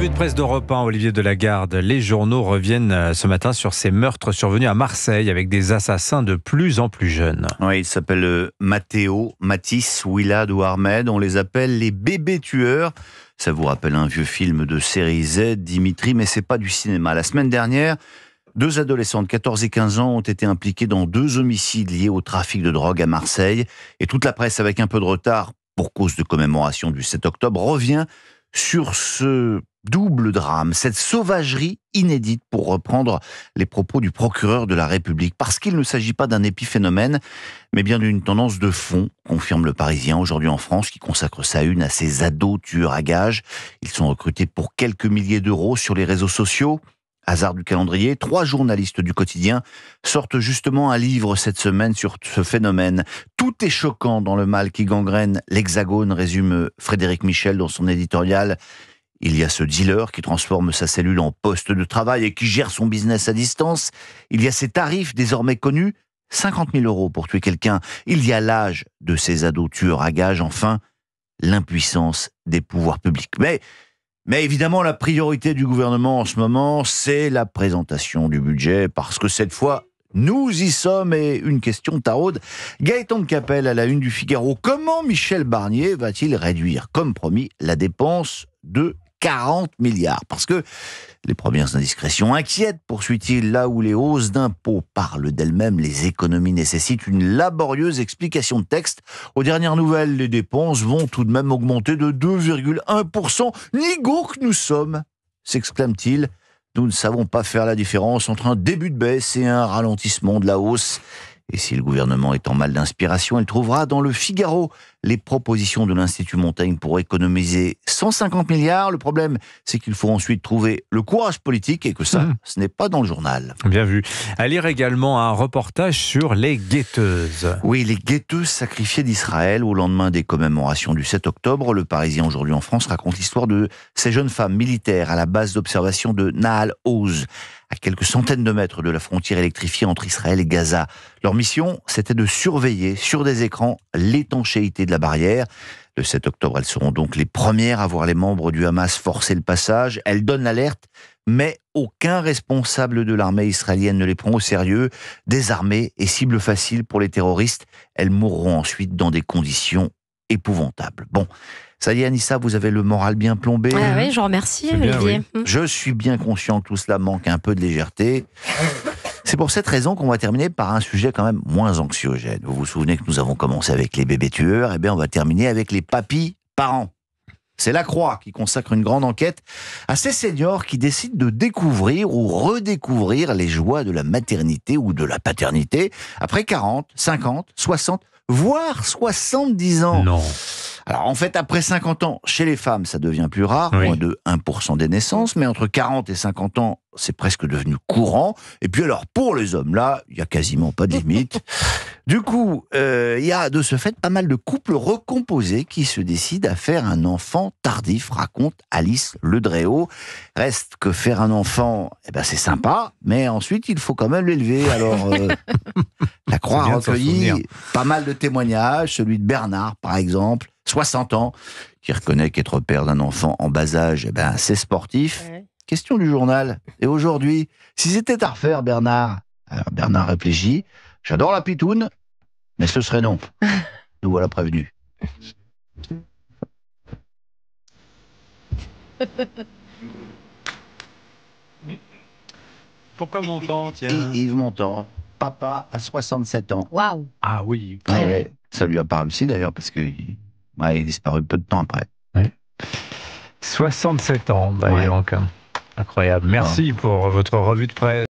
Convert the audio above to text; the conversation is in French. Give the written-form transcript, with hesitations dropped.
revue de presse d'Europe 1, Olivier Delagarde. Les journaux reviennent ce matin sur ces meurtres survenus à Marseille avec des assassins de plus en plus jeunes. Oui, ils s'appellent Matteo, Matisse, Willad ou Ahmed. On les appelle les bébés tueurs. Ça vous rappelle un vieux film de série Z, Dimitri, mais c'est pas du cinéma. La semaine dernière, 2 adolescents de 14 et 15 ans ont été impliqués dans 2 homicides liés au trafic de drogue à Marseille. Et toute la presse, avec un peu de retard, pour cause de commémoration du 7 octobre, revient sur ce double drame, cette sauvagerie inédite, pour reprendre les propos du procureur de la République. Parce qu'il ne s'agit pas d'un épiphénomène, mais bien d'une tendance de fond, confirme le Parisien aujourd'hui en France, qui consacre sa une à ces ados tueurs à gages. Ils sont recrutés pour quelques milliers d'euros sur les réseaux sociaux. Hasard du calendrier, 3 journalistes du quotidien sortent justement un livre cette semaine sur ce phénomène. Tout est choquant dans le mal qui gangrène l'Hexagone, résume Frédéric Michel dans son éditorial. Il y a ce dealer qui transforme sa cellule en poste de travail et qui gère son business à distance. Il y a ces tarifs désormais connus, 50 000 euros pour tuer quelqu'un. Il y a l'âge de ces ados tueurs à gages. Enfin, l'impuissance des pouvoirs publics. Mais évidemment, la priorité du gouvernement en ce moment, c'est la présentation du budget, parce que cette fois, nous y sommes. Et une question taraude. Gaëtan de Capelle à la une du Figaro. Comment Michel Barnier va-t-il réduire, comme promis, la dépense de 40 milliards? Parce que les premières indiscrétions inquiètent, poursuit-il, là où les hausses d'impôts parlent d'elles-mêmes, les économies nécessitent une laborieuse explication de texte. Aux dernières nouvelles, les dépenses vont tout de même augmenter de 2,1%. Nigo que nous sommes, s'exclame-t-il. Nous ne savons pas faire la différence entre un début de baisse et un ralentissement de la hausse. Et si le gouvernement est en mal d'inspiration, il trouvera dans le Figaro les propositions de l'Institut Montaigne pour économiser 150 milliards. Le problème, c'est qu'il faut ensuite trouver le courage politique et que ça, ce n'est pas dans le journal. Bien vu. À lire également un reportage sur les guetteuses. Oui, les guetteuses sacrifiées d'Israël au lendemain des commémorations du 7 octobre. Le Parisien aujourd'hui en France raconte l'histoire de ces jeunes femmes militaires à la base d'observation de Nahal Oz, à quelques centaines de mètres de la frontière électrifiée entre Israël et Gaza. Leur mission, c'était de surveiller sur des écrans l'étanchéité de la barrière. Le 7 octobre, elles seront donc les premières à voir les membres du Hamas forcer le passage. Elles donnent l'alerte, mais aucun responsable de l'armée israélienne ne les prend au sérieux. Désarmées et cible facile pour les terroristes, elles mourront ensuite dans des conditions épouvantables. Bon, ça y est Anissa, vous avez le moral bien plombé. Ah oui, je vous remercie Olivier. Oui. Je suis bien conscient que tout cela manque un peu de légèreté. C'est pour cette raison qu'on va terminer par un sujet quand même moins anxiogène. Vous vous souvenez que nous avons commencé avec les bébés tueurs, et bien on va terminer avec les papis parents. C'est La Croix qui consacre une grande enquête à ces seniors qui décident de découvrir ou redécouvrir les joies de la maternité ou de la paternité après 40, 50, 60, voire 70 ans. Non. Alors en fait, après 50 ans, chez les femmes, ça devient plus rare, Oui. moins de 1% des naissances, mais entre 40 et 50 ans, c'est presque devenu courant. Et puis alors, pour les hommes, là, il n'y a quasiment pas de limite. Du coup, il y a de ce fait pas mal de couples recomposés qui se décident à faire un enfant tardif, raconte Alice Ledréau. Reste que faire un enfant, eh ben, c'est sympa, mais ensuite, il faut quand même l'élever. Alors, La Croix a recueilli pas mal de témoignages, celui de Bernard, par exemple, 60 ans, qui reconnaît qu'être père d'un enfant en bas âge, eh ben, c'est sportif. Ouais. Question du journal. Et aujourd'hui, si c'était à refaire, Bernard? Alors Bernard réfléchit. J'adore la pitoune, mais ce serait non. Nous voilà prévenus. Pourquoi Montand, tiens? Yves Montand, papa à 67 ans. Waouh. Ah oui. Ouais, ça lui a pas réussi d'ailleurs, parce qu'il est disparu peu de temps après. 67 ans, Ouais. donc. Incroyable. Merci pour votre revue de presse.